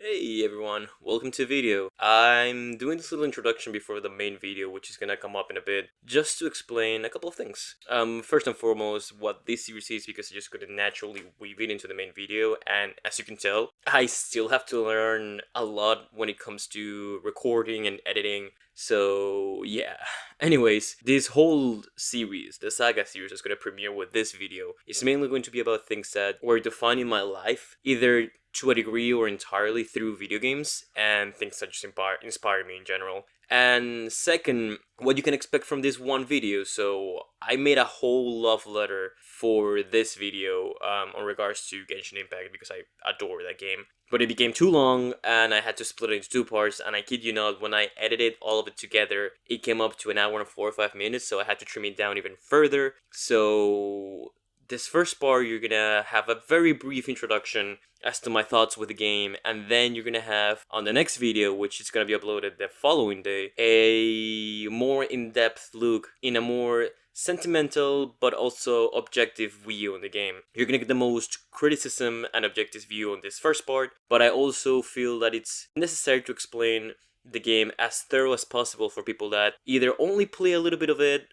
Hey everyone, welcome to the video. I'm doing this little introduction before the main video, which is gonna come up in a bit, just to explain a couple of things. First and foremost, what this series is, because I just couldn't naturally weave it into the main video, and as you can tell, I still have to learn a lot when it comes to recording and editing, so yeah. Anyways, this whole series, the Saga series, is gonna premiere with this video. It's mainly going to be about things that were defining my life, either to a degree or entirely through video games, and things that just inspire me in general. And second, what you can expect from this one video. So I made a whole love letter for this video on regards to Genshin Impact because I adore that game. But it became too long and I had to split it into two parts, and I kid you not, when I edited all of it together, it came up to an hour and 4 or 5 minutes, so I had to trim it down even further. So this first part, you're gonna have a very brief introduction as to my thoughts with the game, and then you're gonna have, on the next video, which is gonna be uploaded the following day, a more in-depth look in a more sentimental but also objective view on the game. You're gonna get the most criticism and objective view on this first part, but I also feel that it's necessary to explain the game as thorough as possible for people that either only play a little bit of it,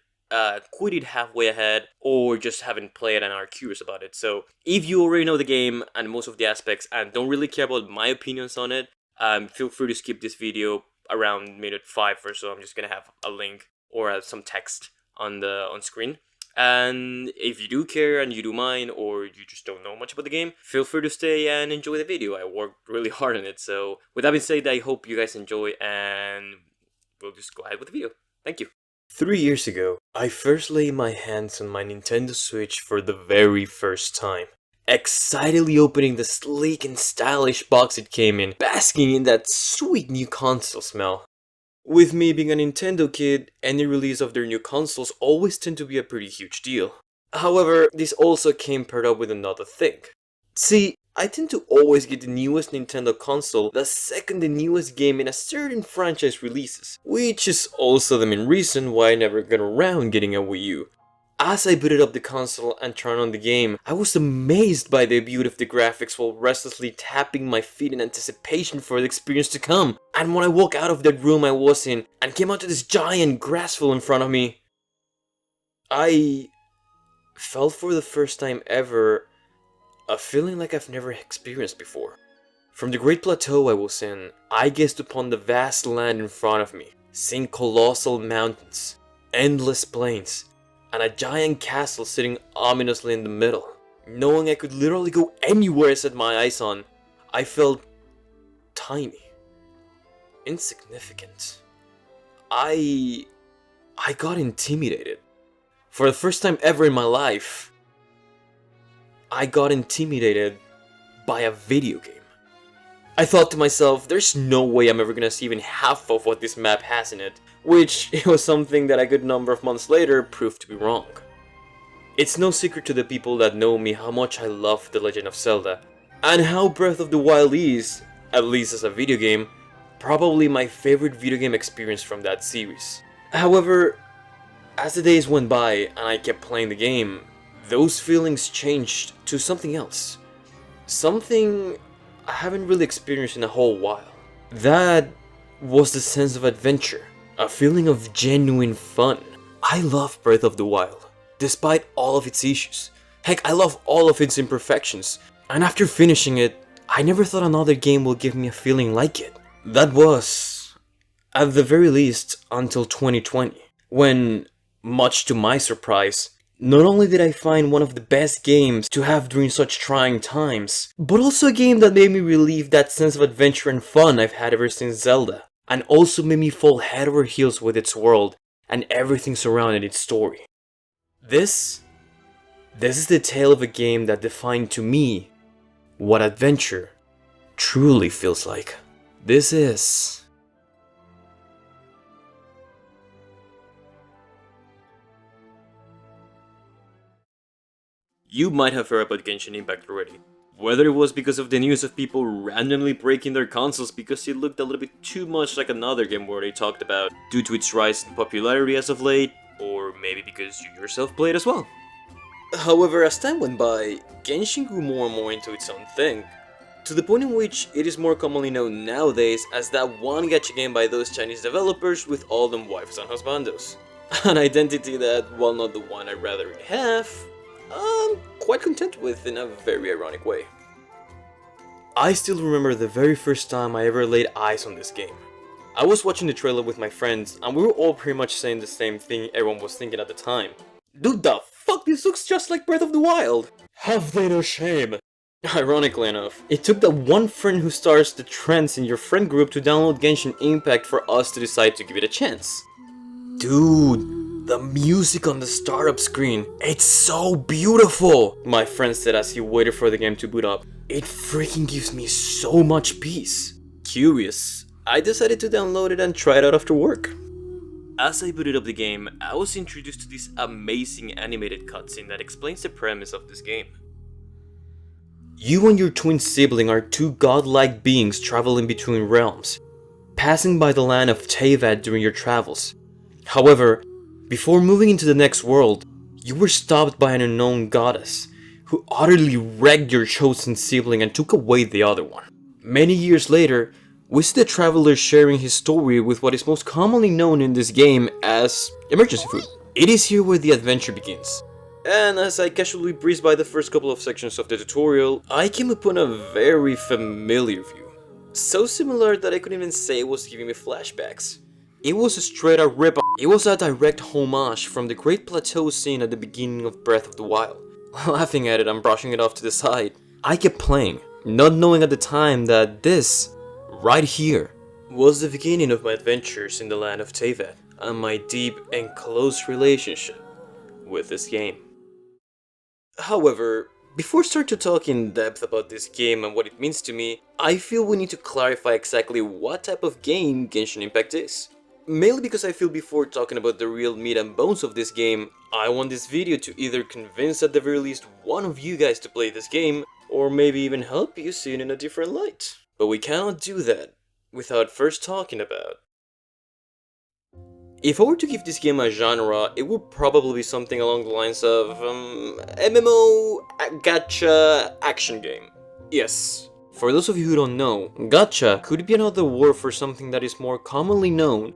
quit it halfway ahead, or just haven't played and are curious about it. So if you already know the game and most of the aspects and don't really care about my opinions on it, feel free to skip this video around minute 5 or so. I'm just gonna have a link or some text on screen. And if you do care and you do mind, or you just don't know much about the game, feel free to stay and enjoy the video. I worked really hard on it. So with that being said, I hope you guys enjoy, and we'll just go ahead with the video. Thank you. 3 years ago, I first laid my hands on my Nintendo Switch for the very first time, excitedly opening the sleek and stylish box it came in, basking in that sweet new console smell. With me being a Nintendo kid, any release of their new consoles always tend to be a pretty huge deal. However, this also came paired up with another thing. See, I tend to always get the newest Nintendo console the second the newest game in a certain franchise releases, which is also the main reason why I never got around getting a Wii U. As I booted up the console and turned on the game, I was amazed by the beauty of the graphics while restlessly tapping my feet in anticipation for the experience to come. And when I walked out of that room I was in and came out to this giant grass field in front of me, I felt for the first time ever a feeling like I've never experienced before. From the great plateau I was in, I gazed upon the vast land in front of me, seeing colossal mountains, endless plains, and a giant castle sitting ominously in the middle. Knowing I could literally go anywhere I set my eyes on, I felt tiny, insignificant. I got intimidated. For the first time ever in my life, I got intimidated by a video game. I thought to myself, there's no way I'm ever gonna see even half of what this map has in it, which it was something that a good number of months later proved to be wrong. It's no secret to the people that know me how much I love The Legend of Zelda, and how Breath of the Wild is, at least as a video game, probably my favorite video game experience from that series. However, as the days went by and I kept playing the game, those feelings changed to something else. Something I haven't really experienced in a whole while. That was the sense of adventure. A feeling of genuine fun. I love Breath of the Wild, despite all of its issues. Heck, I love all of its imperfections. And after finishing it, I never thought another game would give me a feeling like it. That was, at the very least, until 2020. When, much to my surprise, not only did I find one of the best games to have during such trying times, but also a game that made me relieve that sense of adventure and fun I've had ever since Zelda, and also made me fall head over heels with its world and everything surrounding its story. This is the tale of a game that defined to me what adventure truly feels like. This is You might have heard about Genshin Impact already. Whether it was because of the news of people randomly breaking their consoles because it looked a little bit too much like another game where they talked about due to its rise in popularity as of late, or maybe because you yourself played as well. However, as time went by, Genshin grew more and more into its own thing, to the point in which it is more commonly known nowadays as that one gacha game by those Chinese developers with all them wives and husbandos. An identity that, while not the one I'd rather have, I'm quite content with in a very ironic way. I still remember the very first time I ever laid eyes on this game. I was watching the trailer with my friends, and we were all pretty much saying the same thing everyone was thinking at the time. Dude, the fuck, this looks just like Breath of the Wild! Have they no shame? Ironically enough, it took that one friend who starts the trends in your friend group to download Genshin Impact for us to decide to give it a chance. Dude, the music on the startup screen, it's so beautiful! My friend said as he waited for the game to boot up. It freaking gives me so much peace. Curious, I decided to download it and try it out after work. As I booted up the game, I was introduced to this amazing animated cutscene that explains the premise of this game. You and your twin sibling are two godlike beings traveling between realms, passing by the land of Pt.I during your travels. However, before moving into the next world, you were stopped by an unknown goddess, who utterly wrecked your chosen sibling and took away the other one. Many years later, we see the traveler sharing his story with what is most commonly known in this game as emergency food. It is here where the adventure begins. And as I casually breezed by the first couple of sections of the tutorial, I came upon a very familiar view. So similar that I couldn't even say it was giving me flashbacks. It was a straight up rip-off. It was a direct homage from the Great Plateau scene at the beginning of Breath of the Wild. Laughing at it and brushing it off to the side, I kept playing, not knowing at the time that this, right here, was the beginning of my adventures in the land of Pt.I and my deep and close relationship with this game. However, before starting to talk in depth about this game and what it means to me, I feel we need to clarify exactly what type of game Genshin Impact is. Mainly because I feel before talking about the real meat and bones of this game, I want this video to either convince at the very least one of you guys to play this game, or maybe even help you see it in a different light. But we cannot do that without first talking about. If I were to give this game a genre, it would probably be something along the lines of MMO gacha action game. Yes. For those of you who don't know, gacha could be another word for something that is more commonly known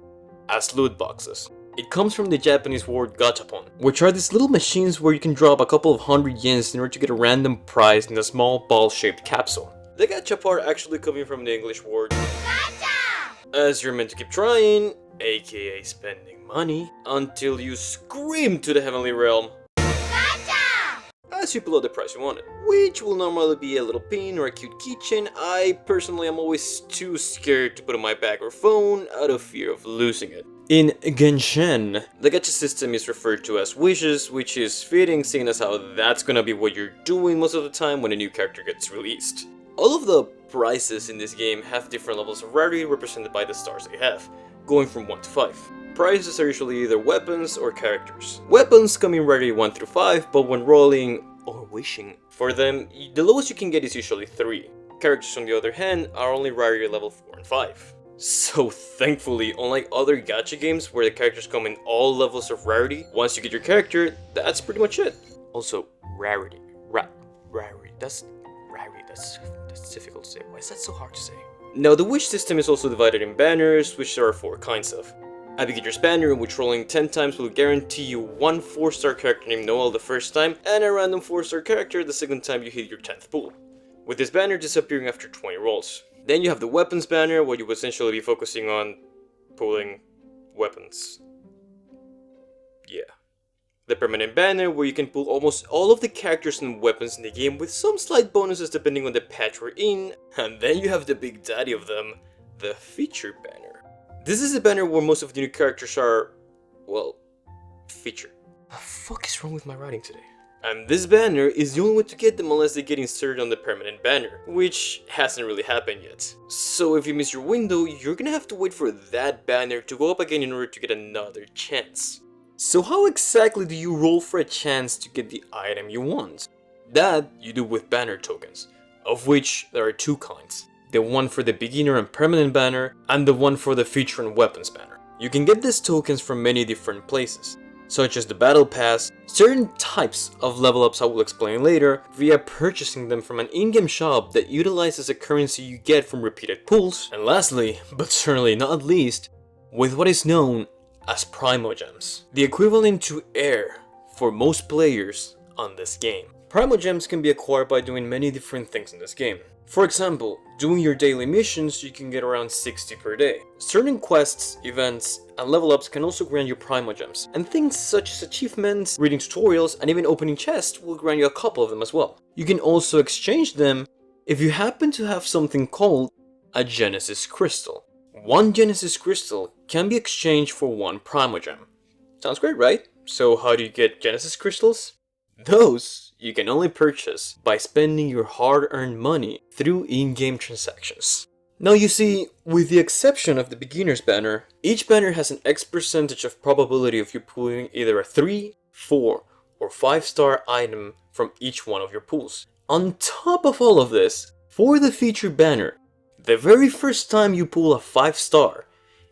as loot boxes. It comes from the Japanese word gachapon, which are these little machines where you can drop a couple of hundred yens in order to get a random prize in a small ball-shaped capsule. The gacha part actually coming from the English word gacha, as you're meant to keep trying, aka spending money, until you scream to the heavenly realm gacha! As you pull out the prize you wanted, which will normally be a little pin or a cute keychain. I personally am always too scared to put in my bag or phone out of fear of losing it. In Genshin, the gacha system is referred to as wishes, which is fitting seeing as how that's gonna be what you're doing most of the time when a new character gets released. All of the prizes in this game have different levels of rarity represented by the stars they have, going from 1 to 5. Prizes are usually either weapons or characters. Weapons come in rarity 1 through 5, but when rolling or wishing for them, the lowest you can get is usually 3. Characters on the other hand are only rarity level 4 and 5. So thankfully, unlike other gacha games where the characters come in all levels of rarity, once you get your character, that's pretty much it. Also, rarity. Rarity. That's difficult to say. Why is that so hard to say? Now, the wish system is also divided in banners, which there are 4 kinds of. A beginner's banner, in which rolling 10 times will guarantee you one 4-star character named Noel the first time, and a random 4-star character the second time you hit your 10th pull, with this banner disappearing after 20 rolls. Then you have the weapons banner, where you will essentially be focusing on pulling weapons. Yeah. The permanent banner, where you can pull almost all of the characters and weapons in the game with some slight bonuses depending on the patch we're in. And then you have the big daddy of them, the feature banner. This is the banner where most of the new characters are, well, featured. The fuck is wrong with my writing today? And this banner is the only way to get them unless they get inserted on the permanent banner, which hasn't really happened yet. So if you miss your window, you're gonna have to wait for that banner to go up again in order to get another chance. So how exactly do you roll for a chance to get the item you want? That you do with banner tokens, of which there are 2 kinds. The one for the beginner and permanent banner, and the one for the feature and weapons banner. You can get these tokens from many different places. such as the battle pass, certain types of level ups I will explain later, via purchasing them from an in-game shop that utilizes a currency you get from repeated pulls, and lastly, but certainly not least, with what is known as Primogems, the equivalent to air for most players on this game. Primogems can be acquired by doing many different things in this game. For example, doing your daily missions, you can get around 60 per day. Certain quests, events, and level ups can also grant you Primogems, and things such as achievements, reading tutorials, and even opening chests will grant you a couple of them as well. You can also exchange them if you happen to have something called a Genesis Crystal. One Genesis Crystal can be exchanged for one Primogem. Sounds great, right? So how do you get Genesis Crystals? Those you can only purchase by spending your hard-earned money through in-game transactions. Now you see, with the exception of the beginner's banner, each banner has an X percentage of probability of you pulling either a 3, 4, or 5-star item from each one of your pulls. On top of all of this, for the featured banner, the very first time you pull a 5-star,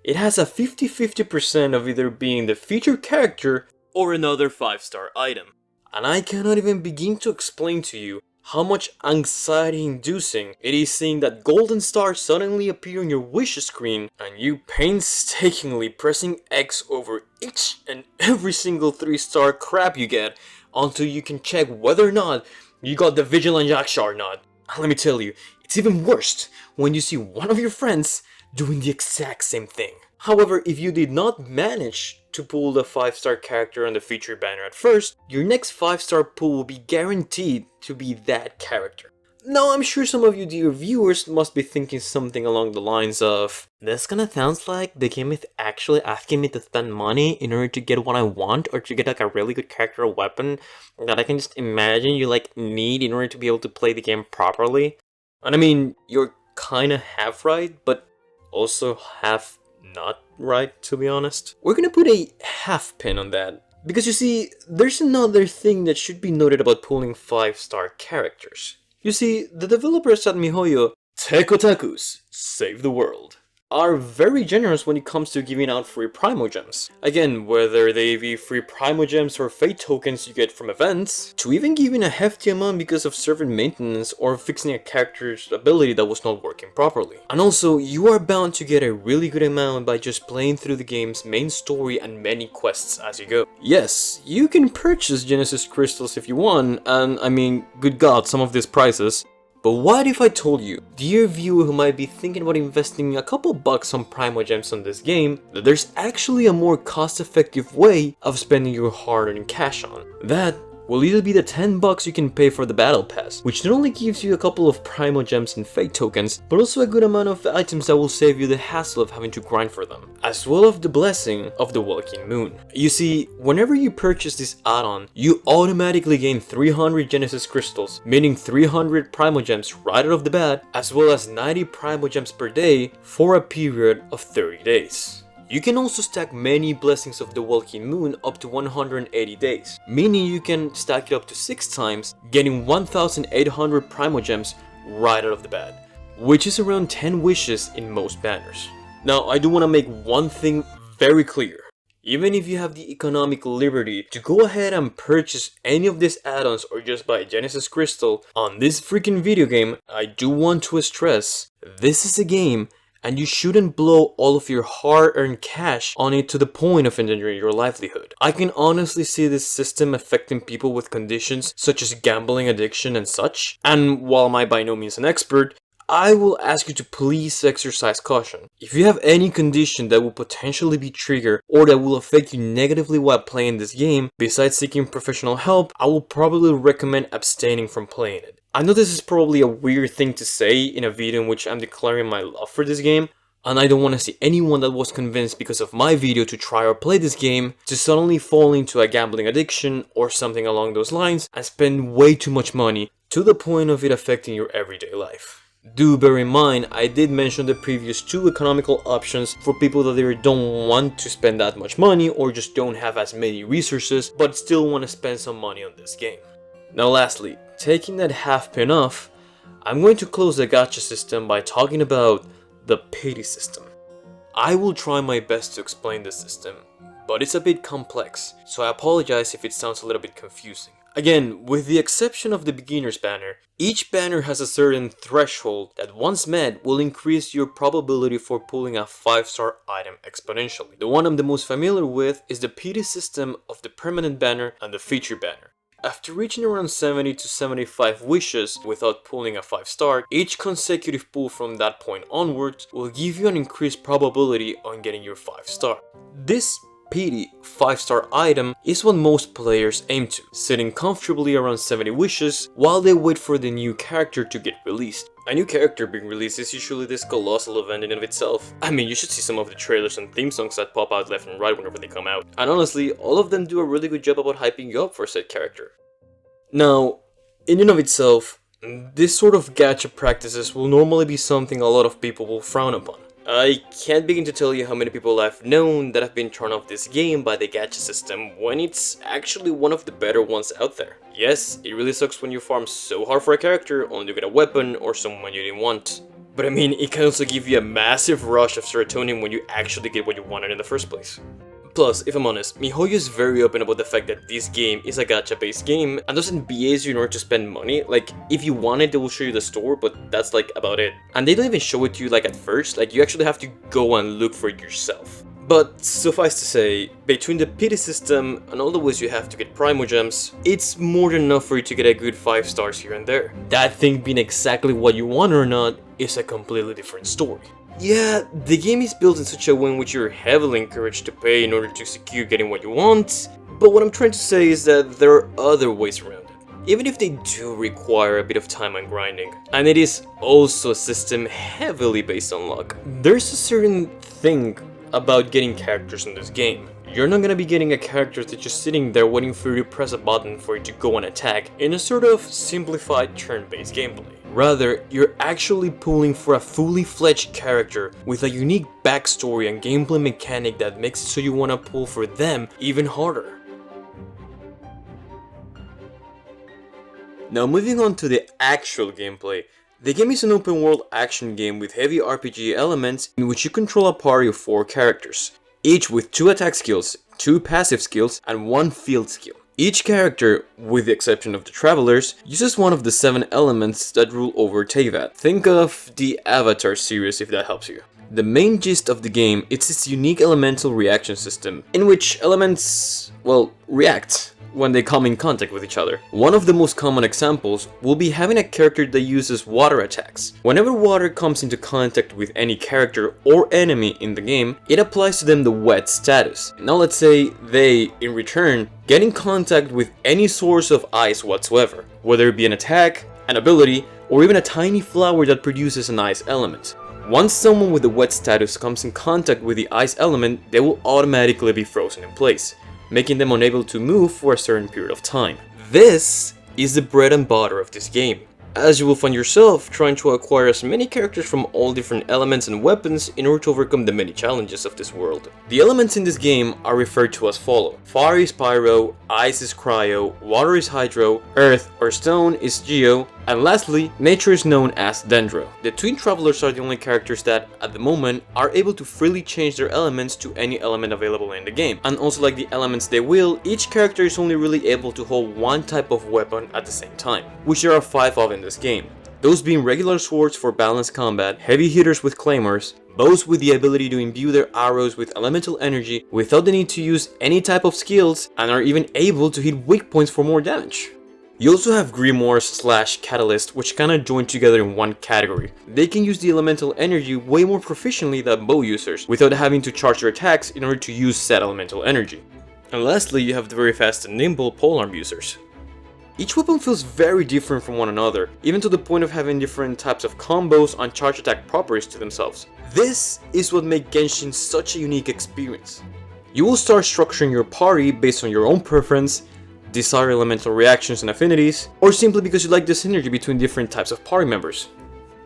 it has a 50-50% of either being the featured character or another 5-star item. And I cannot even begin to explain to you how much anxiety-inducing it is seeing that golden stars suddenly appear on your wish screen and you painstakingly pressing X over each and every single 3-star crap you get until you can check whether or not you got the Vigilant Yaksha or not. And let me tell you, it's even worse when you see one of your friends doing the exact same thing. However, if you did not manage to pull the 5-star character on the featured banner at first, your next 5-star pull will be guaranteed to be that character. Now, I'm sure some of you dear viewers must be thinking something along the lines of, this kinda sounds like the game is actually asking me to spend money in order to get what I want, or to get like a really good character or weapon that I can just imagine you like need in order to be able to play the game properly. And I mean, you're kinda half right, but also half not right, to be honest. We're gonna put a half pin on that, because you see, there's another thing that should be noted about pulling 5-star characters. You see, the developers at MiHoYo, Tekotakus, Save the World, are very generous when it comes to giving out free Primogems. Again, whether they be free Primogems or fate tokens you get from events, to even giving a hefty amount because of server maintenance or fixing a character's ability that was not working properly. And also, you are bound to get a really good amount by just playing through the game's main story and many quests as you go. Yes, you can purchase Genesis Crystals if you want, and I mean, good god, some of these prices. But what if I told you, dear viewer who might be thinking about investing a couple bucks on Primogems on this game, that there's actually a more cost-effective way of spending your hard-earned cash on. That will either be the 10 bucks you can pay for the battle pass, which not only gives you a couple of Primogems and fate tokens, but also a good amount of items that will save you the hassle of having to grind for them, as well as the blessing of the Walking Moon. You see, whenever you purchase this add-on, you automatically gain 300 Genesis Crystals, meaning 300 Primogems right out of the bat, as well as 90 Primogems per day for a period of 30 days. You can also stack many blessings of the Walking Moon up to 180 days, meaning you can stack it up to 6 times, getting 1,800 Primogems right out of the bat, which is around 10 wishes in most banners. Now, I do want to make one thing very clear. Even if you have the economic liberty to go ahead and purchase any of these add-ons or just buy a Genesis Crystal on this freaking video game, I do want to stress, this is a game and you shouldn't blow all of your hard-earned cash on it to the point of endangering your livelihood. I can honestly see this system affecting people with conditions such as gambling addiction and such, and while I'm by no means an expert, I will ask you to please exercise caution. If you have any condition that will potentially be triggered or that will affect you negatively while playing this game, besides seeking professional help, I will probably recommend abstaining from playing it. I know this is probably a weird thing to say in a video in which I'm declaring my love for this game, and I don't want to see anyone that was convinced because of my video to try or play this game to suddenly fall into a gambling addiction or something along those lines and spend way too much money to the point of it affecting your everyday life. Do bear in mind, I did mention the previous 2 economical options for people that either don't want to spend that much money or just don't have as many resources but still want to spend some money on this game. Now lastly, taking that half pin off, I'm going to close the gacha system by talking about the Pt.I system. I will try my best to explain this system, but it's a bit complex, so I apologize if it sounds a little bit confusing. Again, with the exception of the beginner's banner, each banner has a certain threshold that once met will increase your probability for pulling a 5-star item exponentially. The one I'm the most familiar with is the Pt.I system of the permanent banner and the feature banner. After reaching around 70 to 75 wishes without pulling a 5-star, each consecutive pull from that point onwards will give you an increased probability on getting your 5-star. This Pt.I 5-star item is what most players aim to, sitting comfortably around 70 wishes while they wait for the new character to get released. A new character being released is usually this colossal event in and of itself. I mean, you should see some of the trailers and theme songs that pop out left and right whenever they come out. And honestly, all of them do a really good job about hyping you up for said character. Now, in and of itself, this sort of gacha practices will normally be something a lot of people will frown upon. I can't begin to tell you how many people I've known that have been turned off this game by the gacha system when it's actually one of the better ones out there. Yes, it really sucks when you farm so hard for a character only to get a weapon or someone you didn't want. But I mean, it can also give you a massive rush of serotonin when you actually get what you wanted in the first place. Plus, if I'm honest, miHoYo is very open about the fact that this game is a gacha-based game and doesn't BS you in order to spend money. Like, if you want it, they will show you the store, but that's like about it. And they don't even show it to you like at first, like you actually have to go and look for it yourself. But suffice to say, between the Pt.I system and all the ways you have to get Primo Gems, it's more than enough for you to get a good 5 stars here and there. That thing being exactly what you want or not is a completely different story. Yeah, the game is built in such a way in which you're heavily encouraged to pay in order to secure getting what you want, but what I'm trying to say is that there are other ways around it, even if they do require a bit of time and grinding. And it is also a system heavily based on luck. There's a certain thing about getting characters in this game. You're not gonna be getting a character that's just sitting there waiting for you to press a button for it to go and attack in a sort of simplified turn-based gameplay. Rather, you're actually pulling for a fully fledged character with a unique backstory and gameplay mechanic that makes it so you want to pull for them even harder. Now moving on to the actual gameplay. The game is an open world action game with heavy RPG elements in which you control a party of 4 characters, each with 2 attack skills, 2 passive skills, and 1 field skill. Each character, with the exception of the Travelers, uses one of the 7 elements that rule over Teyvat. Think of the Avatar series if that helps you. The main gist of the game is its unique elemental reaction system, in which elements, well, react when they come in contact with each other. One of the most common examples will be having a character that uses water attacks. Whenever water comes into contact with any character or enemy in the game, it applies to them the wet status. Now let's say they, in return, get in contact with any source of ice whatsoever, whether it be an attack, an ability, or even a tiny flower that produces an ice element. Once someone with the wet status comes in contact with the ice element, they will automatically be frozen in place, making them unable to move for a certain period of time. This is the bread and butter of this game, as you will find yourself trying to acquire as many characters from all different elements and weapons in order to overcome the many challenges of this world. The elements in this game are referred to as follow. Fire is Pyro, Ice is Cryo, Water is Hydro, Earth or Stone is Geo, and lastly, nature is known as Dendro. The Twin Travelers are the only characters that, at the moment, are able to freely change their elements to any element available in the game. And also like the elements they will, each character is only really able to hold one type of weapon at the same time, which there are 5 of in this game. Those being regular swords for balanced combat, heavy hitters with claymores, bows with the ability to imbue their arrows with elemental energy without the need to use any type of skills, and are even able to hit weak points for more damage. You also have Grimoires / Catalyst, which kinda join together in one category. They can use the elemental energy way more proficiently than bow users, without having to charge their attacks in order to use said elemental energy. And lastly, you have the very fast and nimble polearm users. Each weapon feels very different from one another, even to the point of having different types of combos and charge attack properties to themselves. This is what makes Genshin such a unique experience. You will start structuring your party based on your own preference, desired elemental reactions and affinities, or simply because you like the synergy between different types of party members.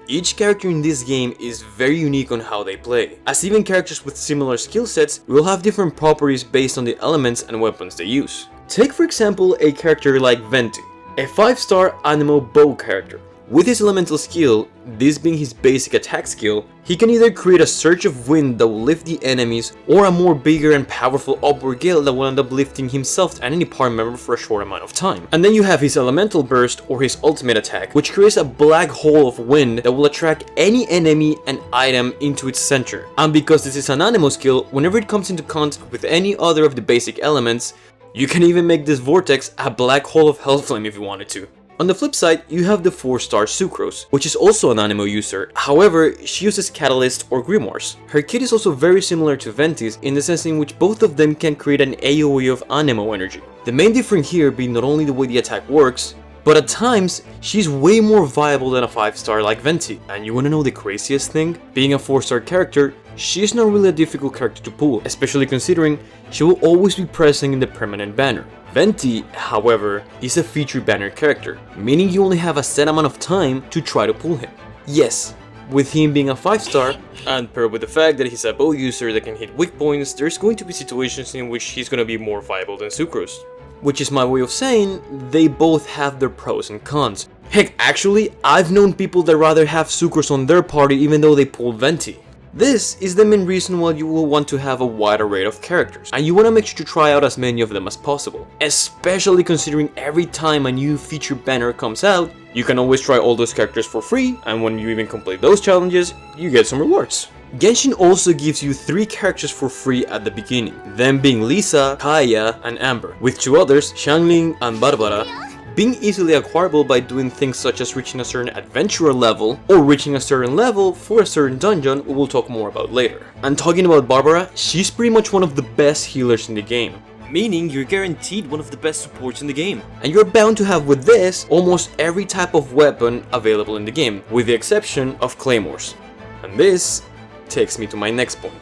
Each character in this game is very unique on how they play, as even characters with similar skill sets will have different properties based on the elements and weapons they use. Take for example a character like Venti, a 5-star Anemo bow character. With his elemental skill, this being his basic attack skill, he can either create a surge of wind that will lift the enemies, or a more bigger and powerful upward gale that will end up lifting himself and any party member for a short amount of time. And then you have his elemental burst or his ultimate attack, which creates a black hole of wind that will attract any enemy and item into its center. And because this is an anemo skill, whenever it comes into contact with any other of the basic elements, you can even make this vortex a black hole of hellflame if you wanted to. On the flip side, you have the 4-star Sucrose, which is also an anemo user. However, she uses Catalyst or Grimoires. Her kit is also very similar to Venti's in the sense in which both of them can create an AoE of anemo energy. The main difference here being not only the way the attack works, but at times, she's way more viable than a 5-star like Venti. And you wanna know the craziest thing? Being a 4-star character, she's not really a difficult character to pull, especially considering she will always be present in the permanent banner. Venti, however, is a featured banner character, meaning you only have a set amount of time to try to pull him. Yes, with him being a 5-star, and paired with the fact that he's a bow user that can hit weak points, there's going to be situations in which he's going to be more viable than Sucrose. Which is my way of saying, they both have their pros and cons. Heck, actually, I've known people that rather have Sucrose on their party even though they pull Venti. This is the main reason why you will want to have a wide array of characters, and you want to make sure to try out as many of them as possible. Especially considering every time a new feature banner comes out, you can always try all those characters for free, and when you even complete those challenges, you get some rewards. Genshin also gives you 3 characters for free at the beginning, them being Lisa, Kaya, and Amber, with 2 others, Xiangling and Barbara, being easily acquirable by doing things such as reaching a certain adventurer level, or reaching a certain level for a certain dungeon we will talk more about later. And talking about Barbara, she's pretty much one of the best healers in the game, meaning you're guaranteed one of the best supports in the game. And you're bound to have with this almost every type of weapon available in the game, with the exception of claymores. And this takes me to my next point.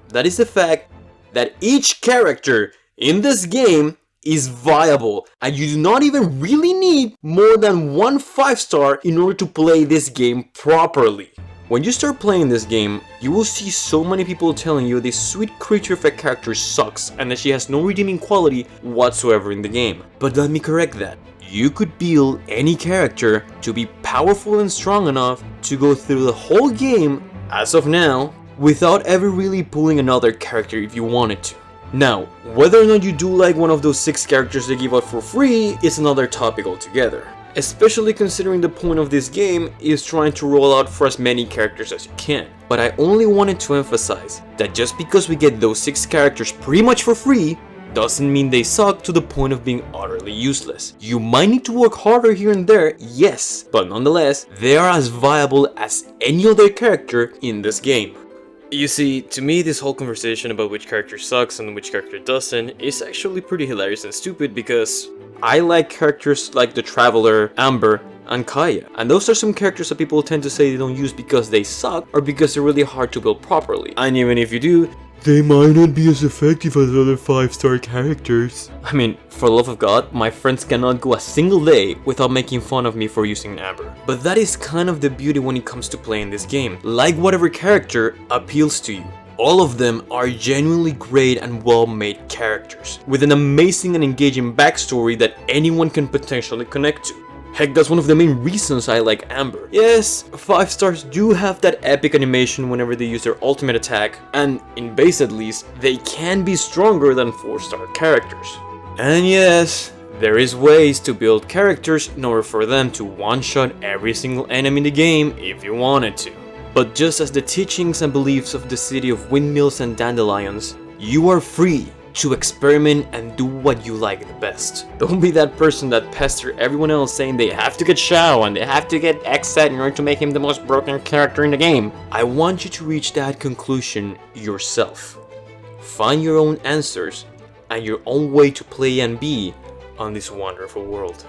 That is the fact that each character in this game is viable, and you do not even really need more than 1 5-star in order to play this game properly. When you start playing this game, you will see so many people telling you this sweet creature of a character sucks and that she has no redeeming quality whatsoever in the game. But let me correct that. You could build any character to be powerful and strong enough to go through the whole game, as of now, without ever really pulling another character if you wanted to. Now, whether or not you do like one of those 6 characters they give out for free is another topic altogether. Especially considering the point of this game is trying to roll out for as many characters as you can. But I only wanted to emphasize that just because we get those 6 characters pretty much for free, doesn't mean they suck to the point of being utterly useless. You might need to work harder here and there, yes, but nonetheless, they are as viable as any other character in this game. You see, to me this whole conversation about which character sucks and which character doesn't is actually pretty hilarious and stupid because I like characters like the Traveler, Amber, and Kaya. And those are some characters that people tend to say they don't use because they suck or because they're really hard to build properly. And even if you do, they might not be as effective as other 5-star characters. I mean, for the love of God, my friends cannot go a single day without making fun of me for using Amber. But that is kind of the beauty when it comes to playing this game. Like whatever character appeals to you. All of them are genuinely great and well-made characters, with an amazing and engaging backstory that anyone can potentially connect to. Heck, that's one of the main reasons I like Amber. Yes, 5 stars do have that epic animation whenever they use their ultimate attack, and in base at least, they can be stronger than 4-star characters. And yes, there is ways to build characters in order for them to one-shot every single enemy in the game if you wanted to. But just as the teachings and beliefs of the city of windmills and dandelions, you are free to experiment and do what you like the best. Don't be that person that pester everyone else saying they have to get Xiao and they have to get Xset in order to make him the most broken character in the game. I want you to reach that conclusion yourself. Find your own answers and your own way to play and be on this wonderful world.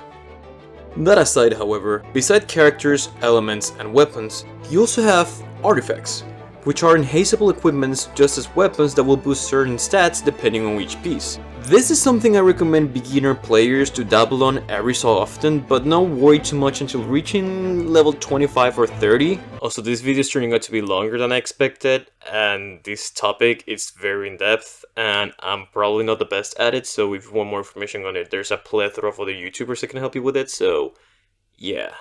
That aside, however, beside characters, elements, and weapons, you also have artifacts, which are enhanceable equipments just as weapons that will boost certain stats depending on each piece. This is something I recommend beginner players to dabble on every so often, but not worry too much until reaching level 25 or 30. Also, this video is turning out to be longer than I expected, and this topic is very in-depth, and I'm probably not the best at it, so if you want more information on it, there's a plethora of other YouTubers that can help you with it, so yeah.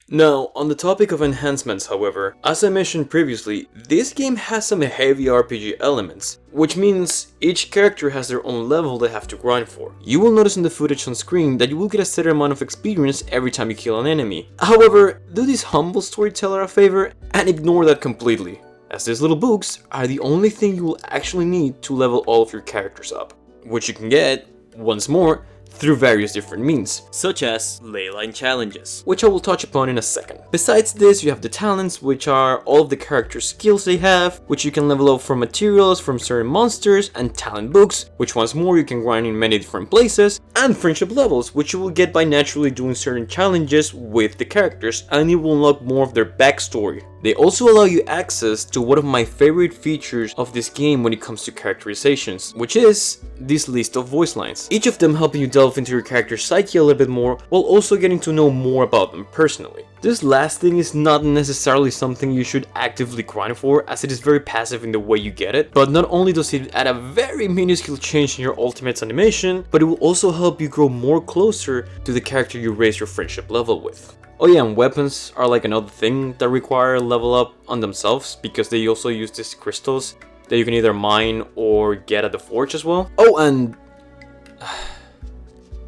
Now, on the topic of enhancements, however, as I mentioned previously, this game has some heavy RPG elements, which means each character has their own level they have to grind for. You will notice in the footage on screen that you will get a certain amount of experience every time you kill an enemy. However, do this humble storyteller a favor and ignore that completely, as these little books are the only thing you will actually need to level all of your characters up, which you can get, once more, through various different means, such as leyline challenges, which I will touch upon in a second. Besides this, you have the talents, which are all of the character skills they have, which you can level up from materials from certain monsters, and talent books, which once more you can grind in many different places, and friendship levels, which you will get by naturally doing certain challenges with the characters, and you will unlock more of their backstory. They also allow you access to one of my favorite features of this game when it comes to characterizations, which is this list of voice lines. Each of them helping you delve into your character's psyche a little bit more, while also getting to know more about them personally. This last thing is not necessarily something you should actively grind for, as it is very passive in the way you get it, but not only does it add a very minuscule change in your ultimate's animation, but it will also help you grow more closer to the character you raise your friendship level with. Oh yeah, and weapons are like another thing that require level up on themselves, because they also use these crystals that you can either mine or get at the forge as well. Oh, and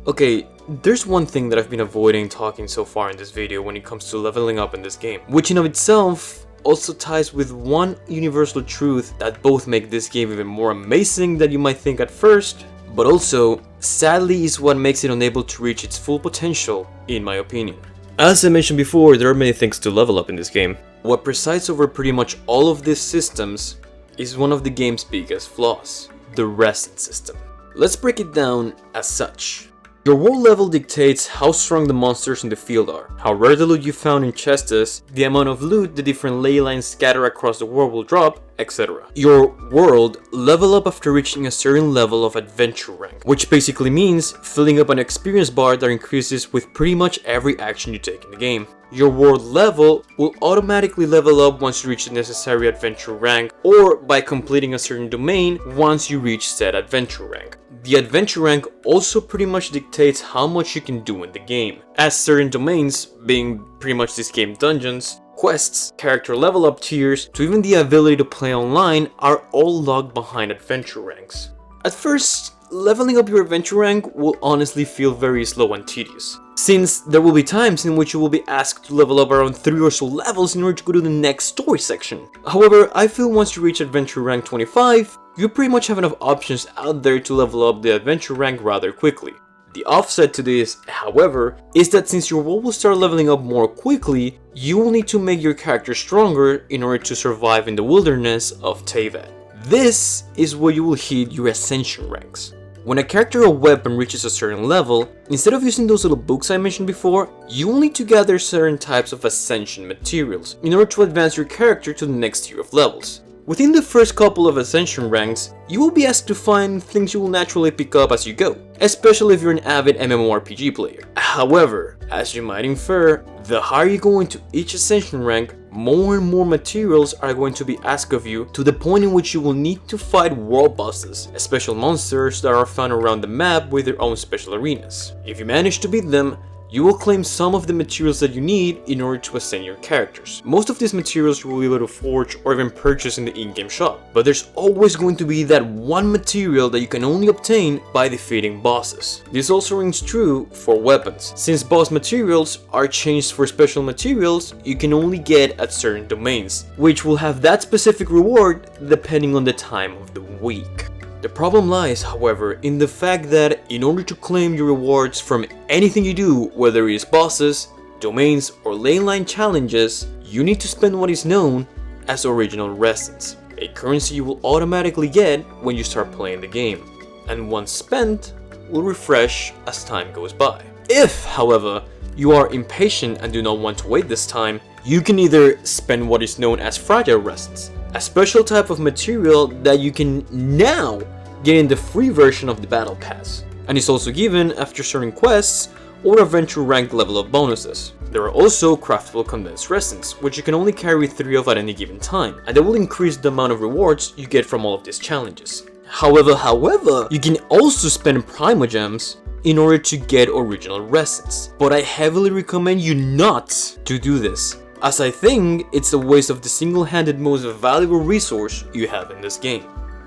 okay, there's one thing that I've been avoiding talking so far in this video when it comes to leveling up in this game, which in of itself also ties with one universal truth that both make this game even more amazing than you might think at first, but also, sadly, is what makes it unable to reach its full potential, in my opinion. As I mentioned before, there are many things to level up in this game. What presides over pretty much all of these systems is one of the game's biggest flaws, the Resins system. Let's break it down as such. Your world level dictates how strong the monsters in the field are, how rare the loot you found in chests is, the amount of loot the different ley lines scattered across the world will drop, etc. Your world level up after reaching a certain level of adventure rank, which basically means filling up an experience bar that increases with pretty much every action you take in the game. Your world level will automatically level up once you reach the necessary adventure rank, or by completing a certain domain once you reach said adventure rank. The adventure rank also pretty much dictates how much you can do in the game, as certain domains, being pretty much this game dungeons, quests, character level up tiers, to even the ability to play online are all logged behind adventure ranks. At first, leveling up your adventure rank will honestly feel very slow and tedious, since there will be times in which you will be asked to level up around 3 or so levels in order to go to the next story section. However, I feel once you reach adventure rank 25, you pretty much have enough options out there to level up the adventure rank rather quickly. The offset to this, however, is that since your world will start leveling up more quickly, you will need to make your character stronger in order to survive in the wilderness of Teyvat. This is where you will hit your ascension ranks. When a character or weapon reaches a certain level, instead of using those little books I mentioned before, you will need to gather certain types of ascension materials in order to advance your character to the next tier of levels. Within the first couple of ascension ranks, you will be asked to find things you will naturally pick up as you go, especially if you're an avid MMORPG player. However, as you might infer, the higher you go into each ascension rank, more and more materials are going to be asked of you, to the point in which you will need to fight world bosses, special monsters that are found around the map with their own special arenas. If you manage to beat them, you will claim some of the materials that you need in order to ascend your characters. Most of these materials you will be able to forge or even purchase in the in-game shop, but there's always going to be that one material that you can only obtain by defeating bosses. This also rings true for weapons, since boss materials are changed for special materials you can only get at certain domains, which will have that specific reward depending on the time of the week. The problem lies, however, in the fact that in order to claim your rewards from anything you do, whether it is bosses, domains, or lane line challenges, you need to spend what is known as original Resins, a currency you will automatically get when you start playing the game, and once spent, will refresh as time goes by. If, however, you are impatient and do not want to wait this time, you can either spend what is known as fragile Resins, a special type of material that you can now get in the free version of the battle pass, and is also given after certain quests or adventure rank level up bonuses. There are also craftable condensed resins, which you can only carry 3 of at any given time, and they will increase the amount of rewards you get from all of these challenges. However, you can also spend primogems in order to get original Resins. But I heavily recommend you not to do this, as I think it's a waste of the single-handed most valuable resource you have in this game.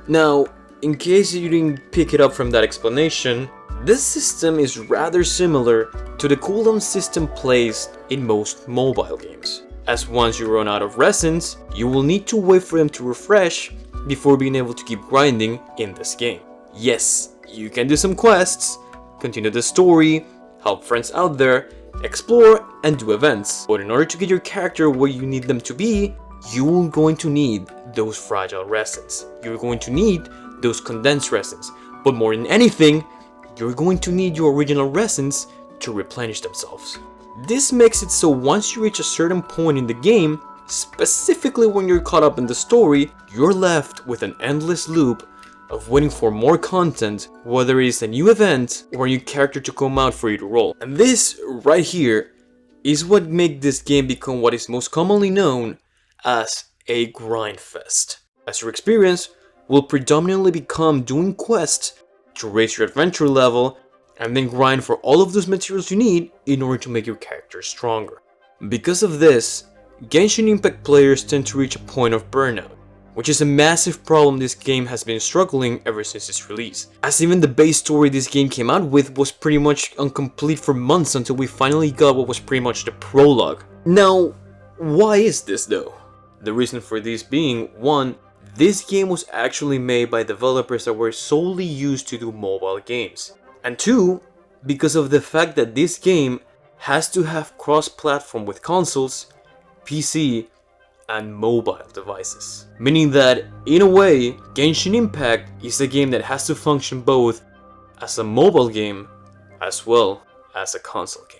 Now, in case you didn't pick it up from that explanation, this system is rather similar to the cooldown system placed in most mobile games, as once you run out of Resins, you will need to wait for them to refresh before being able to keep grinding in this game. Yes, you can do some quests, continue the story, help friends out there, explore, and do events, but in order to get your character where you need them to be, you're going to need those fragile Resins. You're going to need those condensed Resins, but more than anything, you're going to need your original Resins to replenish themselves. This makes it so once you reach a certain point in the game, specifically when you're caught up in the story, you're left with an endless loop of waiting for more content, whether it is a new event or a new character to come out for you to roll. And this right here is what makes this game become what is most commonly known as a grind fest, as your experience will predominantly become doing quests to raise your adventure level and then grind for all of those materials you need in order to make your character stronger. Because of this, Genshin Impact players tend to reach a point of burnout, which is a massive problem this game has been struggling ever since its release, as even the base story this game came out with was pretty much incomplete for months until we finally got what was pretty much the prologue. Now, why is this though? The reason for this being, one, this game was actually made by developers that were solely used to do mobile games, and two, because of the fact that this game has to have cross-platform with consoles, PC, and mobile devices. Meaning that, in a way, Genshin Impact is a game that has to function both as a mobile game as well as a console game.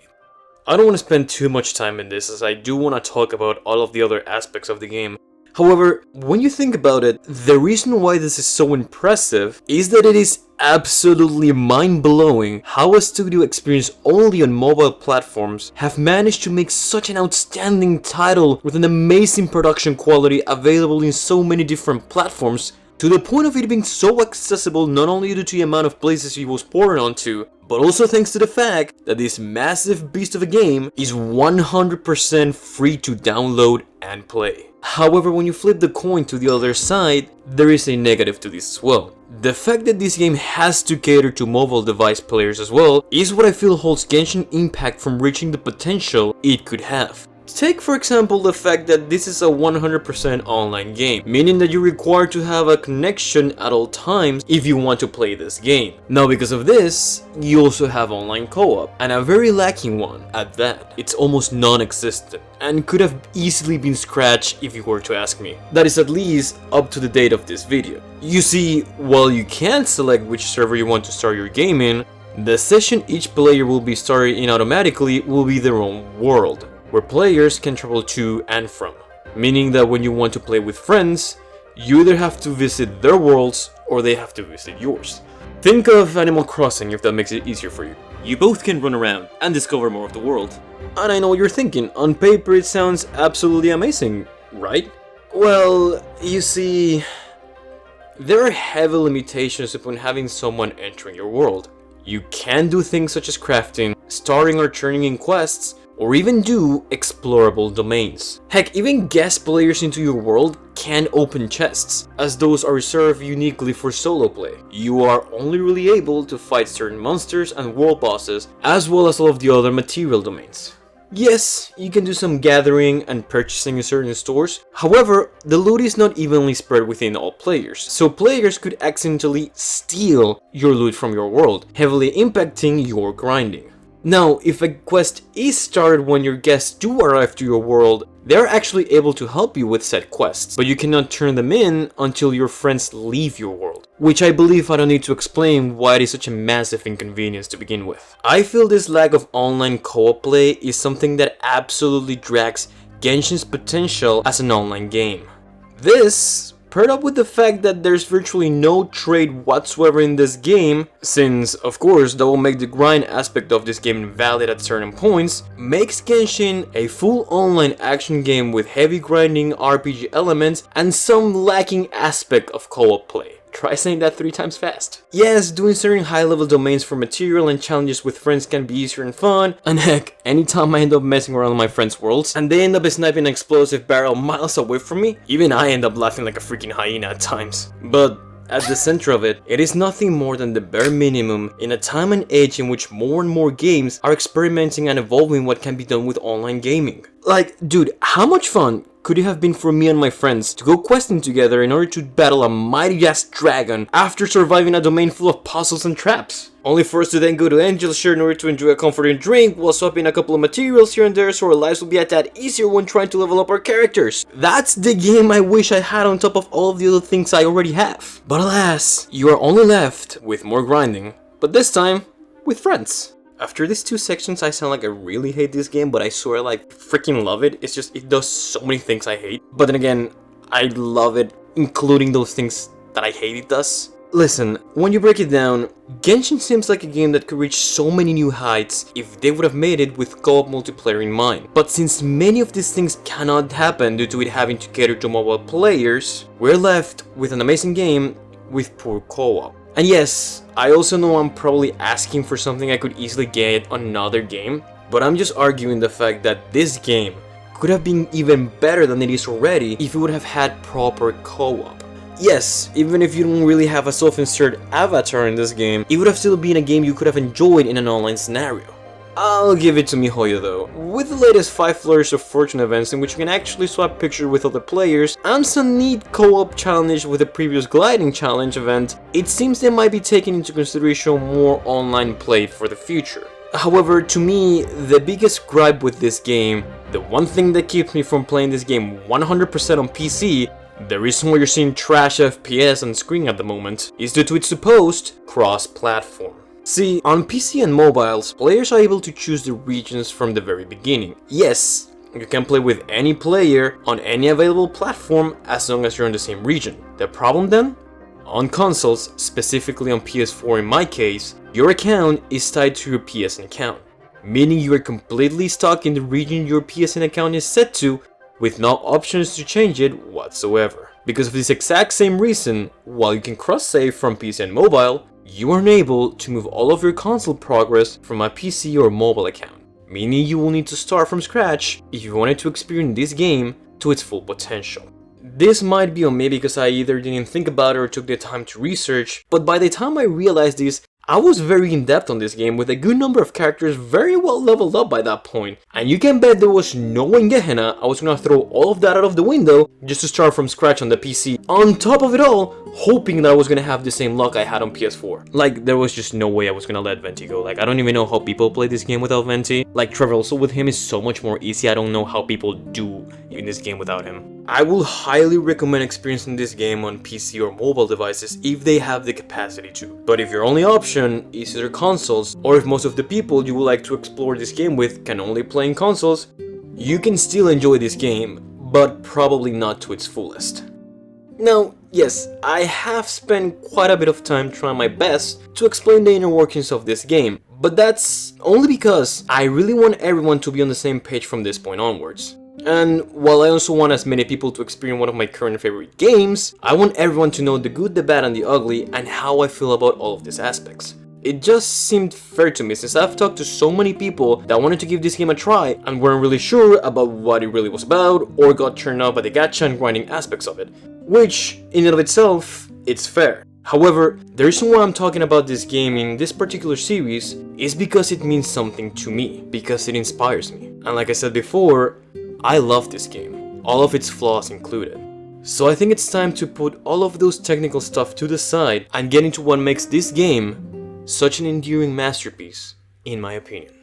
I don't want to spend too much time in this, as I do want to talk about all of the other aspects of the game. However, when you think about it, the reason why this is so impressive is that it is absolutely mind-blowing how a studio experienced only on mobile platforms have managed to make such an outstanding title with an amazing production quality available in so many different platforms, to the point of it being so accessible not only due to the amount of places it was ported onto, but also thanks to the fact that this massive beast of a game is 100% free to download and play. However, when you flip the coin to the other side, there is a negative to this as well. The fact that this game has to cater to mobile device players as well is what I feel holds Genshin Impact from reaching the potential it could have. Take for example the fact that this is a 100% online game, meaning that you're required to have a connection at all times if you want to play this game. Now because of this, you also have online co-op, and a very lacking one at that. It's almost non-existent, and could have easily been scratched if you were to ask me. That is at least up to the date of this video. You see, while you can select which server you want to start your game in, the session each player will be started in automatically will be their own world, where players can travel to and from, meaning that when you want to play with friends, you either have to visit their worlds or they have to visit yours. Think of Animal Crossing if that makes it easier for you. You both can run around and discover more of the world. And I know what you're thinking, on paper it sounds absolutely amazing, right? Well, you see, there are heavy limitations upon having someone entering your world. You can do things such as crafting, starting or turning in quests, or even do explorable domains. Heck, even guest players into your world can open chests, as those are reserved uniquely for solo play. You are only really able to fight certain monsters and world bosses, as well as all of the other material domains. Yes, you can do some gathering and purchasing in certain stores, however, the loot is not evenly spread within all players, so players could accidentally steal your loot from your world, heavily impacting your grinding. Now, if a quest is started when your guests do arrive to your world, they're actually able to help you with said quests, but you cannot turn them in until your friends leave your world. Which I believe I don't need to explain why it is such a massive inconvenience to begin with. I feel this lack of online co-op play is something that absolutely drags Genshin's potential as an online game. This, paired up with the fact that there's virtually no trade whatsoever in this game, since of course that will make the grind aspect of this game invalid at certain points, makes Genshin a full online action game with heavy grinding RPG elements and some lacking aspect of co-op play. Try saying that 3 times fast. Yes, doing certain high-level domains for material and challenges with friends can be easier and fun, and heck, anytime I end up messing around in my friends' worlds, and they end up sniping an explosive barrel miles away from me, even I end up laughing like a freaking hyena at times. But at the center of it, it is nothing more than the bare minimum in a time and age in which more and more games are experimenting and evolving what can be done with online gaming. Like, dude, how much fun could it have been for me and my friends to go questing together in order to battle a mighty-ass dragon after surviving a domain full of puzzles and traps? Only for us to then go to Angel's Share in order to enjoy a comforting drink while swapping a couple of materials here and there so our lives will be a tad easier when trying to level up our characters. That's the game I wish I had on top of all of the other things I already have. But alas, you are only left with more grinding, but this time with friends. After these 2 sections, I sound like I really hate this game, but I swear I like freaking love it. It's just, it does so many things I hate. But then again, I love it, including those things that I hate it does. Listen, when you break it down, Genshin seems like a game that could reach so many new heights if they would have made it with co-op multiplayer in mind. But since many of these things cannot happen due to it having to cater to mobile players, we're left with an amazing game with poor co-op. And yes, I also know I'm probably asking for something I could easily get on another game, but I'm just arguing the fact that this game could have been even better than it is already if it would have had proper co-op. Yes, even if you don't really have a self-insert avatar in this game, it would have still been a game you could have enjoyed in an online scenario. I'll give it to miHoYo though. With the latest 5 Flourishes of Fortune events in which you can actually swap pictures with other players, and some neat co-op challenge with the previous gliding challenge event, it seems they might be taking into consideration more online play for the future. However, to me, the biggest gripe with this game, the one thing that keeps me from playing this game 100% on PC, the reason why you're seeing trash FPS on screen at the moment, is due to its supposed cross-platform. See, on PC and mobiles, players are able to choose the regions from the very beginning. Yes, you can play with any player on any available platform as long as you're in the same region. The problem then? On consoles, specifically on PS4 in my case, your account is tied to your PSN account, meaning you are completely stuck in the region your PSN account is set to, with no options to change it whatsoever. Because of this exact same reason, while you can cross-save from PC and mobile, you are unable to move all of your console progress from a PC or mobile account, meaning you will need to start from scratch if you wanted to experience this game to its full potential. This might be on me because I either didn't think about it or took the time to research, but by the time I realized this, I was very in-depth on this game with a good number of characters very well leveled up by that point, and you can bet there was no way in Gehenna I was gonna throw all of that out of the window just to start from scratch on the PC. On top of it all, hoping that I was gonna have the same luck I had on PS4. Like, there was just no way I was gonna let Venti go. Like, I don't even know how people play this game without Venti. Like, traversal with him is so much more easy, I don't know how people do in this game without him. I will highly recommend experiencing this game on PC or mobile devices if they have the capacity to. But if your only option is either consoles, or if most of the people you would like to explore this game with can only play in consoles, you can still enjoy this game, but probably not to its fullest. Now, yes, I have spent quite a bit of time trying my best to explain the inner workings of this game, but that's only because I really want everyone to be on the same page from this point onwards. And while I also want as many people to experience one of my current favorite games, I want everyone to know the good, the bad, and the ugly, and how I feel about all of these aspects. It just seemed fair to me since I've talked to so many people that wanted to give this game a try and weren't really sure about what it really was about or got turned off by the gacha and grinding aspects of it, which in and of itself, it's fair. However, the reason why I'm talking about this game in this particular series is because it means something to me, because it inspires me. And like I said before, I love this game, all of its flaws included. So I think it's time to put all of those technical stuff to the side and get into what makes this game such an enduring masterpiece, in my opinion.